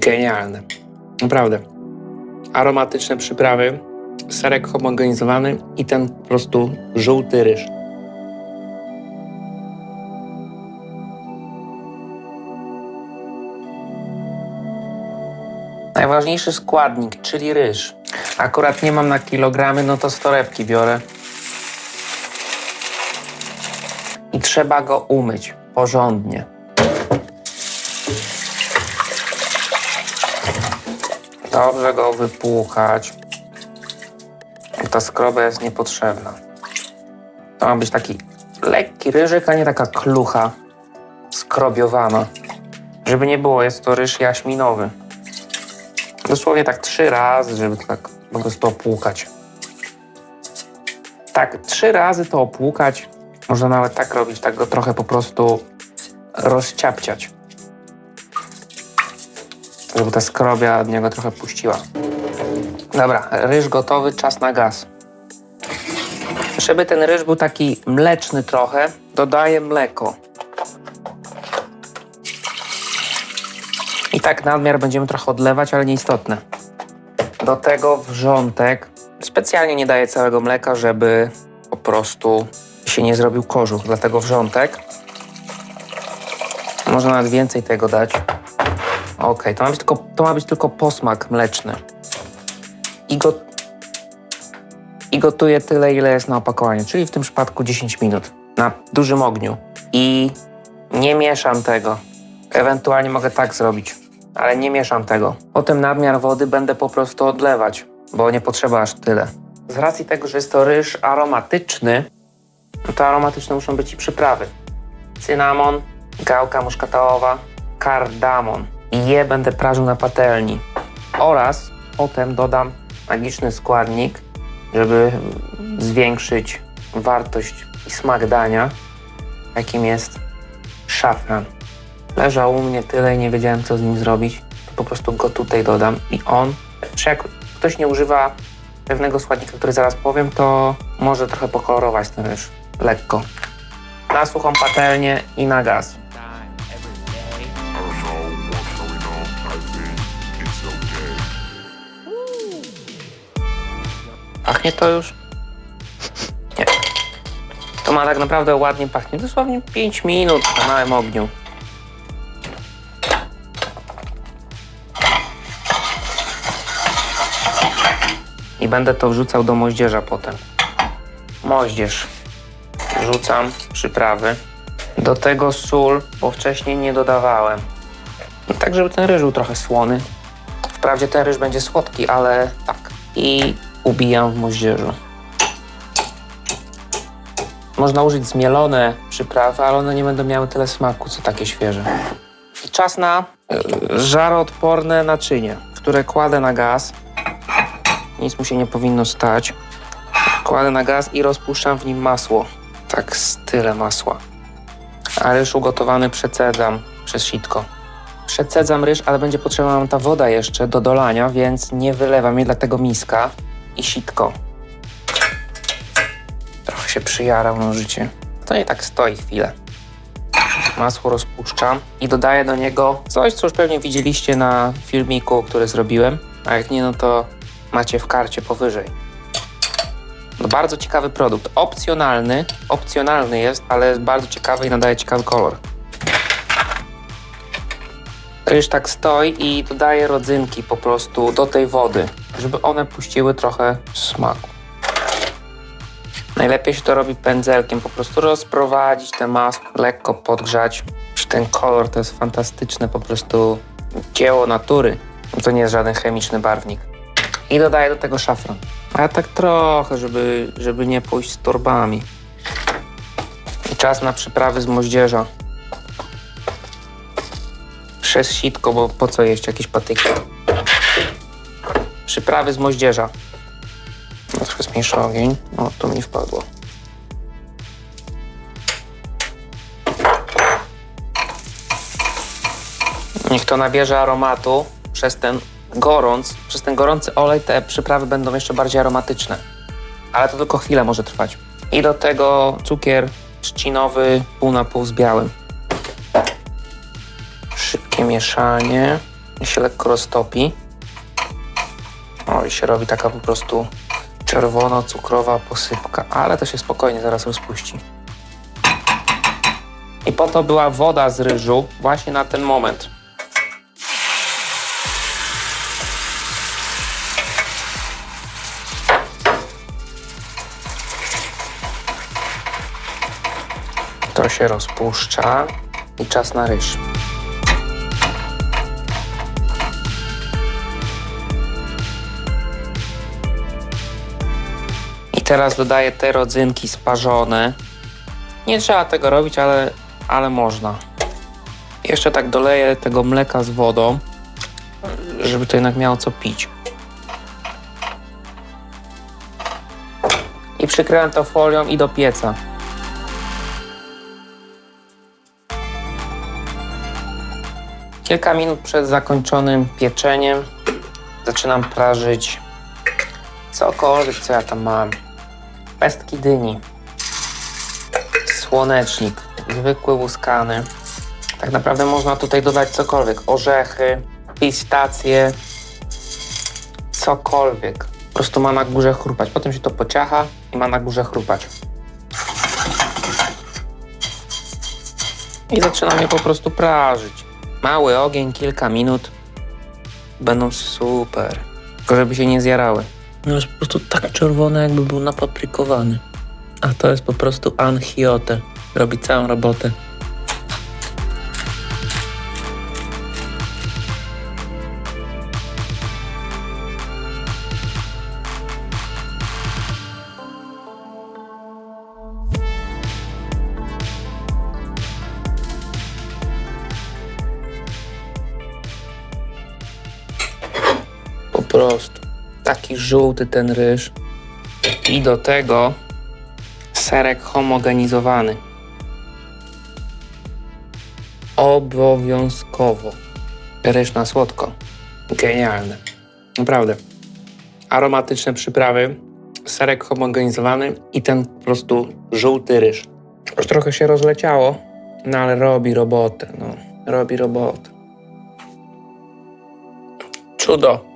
Genialne. Naprawdę. Aromatyczne przyprawy, serek homogenizowany i ten po prostu żółty ryż. Najważniejszy składnik, czyli ryż. Akurat nie mam na kilogramy, no to z torebki biorę. I trzeba go umyć porządnie. Dobrze go wypłukać. Ta skrobia jest niepotrzebna. To ma być taki lekki ryżyk, a nie taka klucha skrobiowana. Żeby nie było, jest to ryż jaśminowy. Dosłownie tak 3 razy, żeby to tak po prostu opłukać. Tak, 3 razy to opłukać. Można nawet tak robić, tak go trochę po prostu rozciapciać. Żeby ta skrobia od niego trochę puściła. Dobra, ryż gotowy, czas na gaz. Żeby ten ryż był taki mleczny trochę, dodaję mleko. I tak nadmiar będziemy trochę odlewać, ale nieistotne. Do tego wrzątek. Specjalnie nie daję całego mleka, żeby po prostu się nie zrobił kożuch. Dlatego wrzątek. Można nawet więcej tego dać. Ok, to ma być tylko posmak mleczny. I gotuję tyle, ile jest na opakowaniu, czyli w tym przypadku 10 minut na dużym ogniu. I nie mieszam tego. Ewentualnie mogę tak zrobić, ale nie mieszam tego. Potem nadmiar wody będę po prostu odlewać, bo nie potrzeba aż tyle. Z racji tego, że jest to ryż aromatyczny, no to aromatyczne muszą być i przyprawy. Cynamon, gałka muszkatałowa, kardamon. I je będę prażył na patelni. Oraz potem dodam magiczny składnik, żeby zwiększyć wartość i smak dania, jakim jest szafran. Leżał u mnie tyle i nie wiedziałem, co z nim zrobić. To po prostu go tutaj dodam i on, czy jak ktoś nie używa pewnego składnika, który zaraz powiem, to może trochę pokolorować ten ryż. Lekko. Na suchą patelnię i na gaz. Pachnie to już? Nie. To ma tak naprawdę ładnie pachnie. Dosłownie 5 minut na małym ogniu. I będę to wrzucał do moździerza potem. Moździerz. Wrzucam przyprawy. Do tego sól, bo wcześniej nie dodawałem. I tak, żeby ten ryż był trochę słony. Wprawdzie ten ryż będzie słodki, ale tak. I ubijam w moździerzu. Można użyć zmielone przyprawy, ale one nie będą miały tyle smaku, co takie świeże. I czas na żaroodporne naczynie, które kładę na gaz. Nic mu się nie powinno stać. Kładę na gaz i rozpuszczam w nim masło. Tak z tyle masła. A ryż ugotowany przecedzam przez sitko. Przecedzam ryż, ale będzie potrzebna nam ta woda jeszcze do dolania, więc nie wylewam jej, dlatego miska i sitko. Trochę się przyjarał nożycie. To nie tak stoi chwilę. Masło rozpuszczam i dodaję do niego coś, co już pewnie widzieliście na filmiku, który zrobiłem. A jak nie, no to macie w karcie powyżej. No bardzo ciekawy produkt. Opcjonalny jest, ale jest bardzo ciekawy i nadaje ciekawy kolor. Ryż tak stoi i dodaję rodzynki po prostu do tej wody, żeby one puściły trochę smaku. Najlepiej się to robi pędzelkiem, po prostu rozprowadzić te masło, lekko podgrzać. Ten kolor to jest fantastyczne, po prostu dzieło natury. To nie jest żaden chemiczny barwnik. I dodaję do tego szafran. A tak trochę, żeby nie pójść z torbami. I czas na przyprawy z moździerza. Przez sitko, bo po co jeść jakieś patyki. Przyprawy z moździerza. No, trochę zmniejszę ogień. O, to mi wpadło. Niech to nabierze aromatu. Przez ten gorący olej te przyprawy będą jeszcze bardziej aromatyczne. Ale to tylko chwilę może trwać. I do tego cukier trzcinowy pół na pół z białym. Szybkie mieszanie. i się lekko roztopi. O, i się robi taka po prostu czerwono-cukrowa posypka, ale to się spokojnie zaraz rozpuści. I po to była woda z ryżu właśnie na ten moment. To się rozpuszcza i czas na ryż. I teraz dodaję te rodzynki sparzone. Nie trzeba tego robić, ale można. Jeszcze tak doleję tego mleka z wodą, żeby to jednak miało co pić. I przykrywam to folią i do pieca. Kilka minut przed zakończonym pieczeniem zaczynam prażyć cokolwiek, co ja tam mam. Pestki dyni, słonecznik, zwykły łuskany. Tak naprawdę można tutaj dodać cokolwiek. Orzechy, pistacje, cokolwiek. Po prostu ma na górze chrupać. Potem się to pociacha i ma na górze chrupać. I zaczynam je po prostu prażyć. Mały ogień, kilka minut. Będą super. Tylko żeby się nie zjarały. No jest po prostu tak czerwone, jakby był napaprykowany. A to jest po prostu anchiote. Robi całą robotę. Po prostu. Taki żółty ten ryż. I do tego serek homogenizowany. Obowiązkowo. Ryż na słodko. Genialne. Naprawdę. Aromatyczne przyprawy, serek homogenizowany i ten po prostu żółty ryż. Już trochę się rozleciało, no ale robi robotę. No. Robi robotę. Cudo.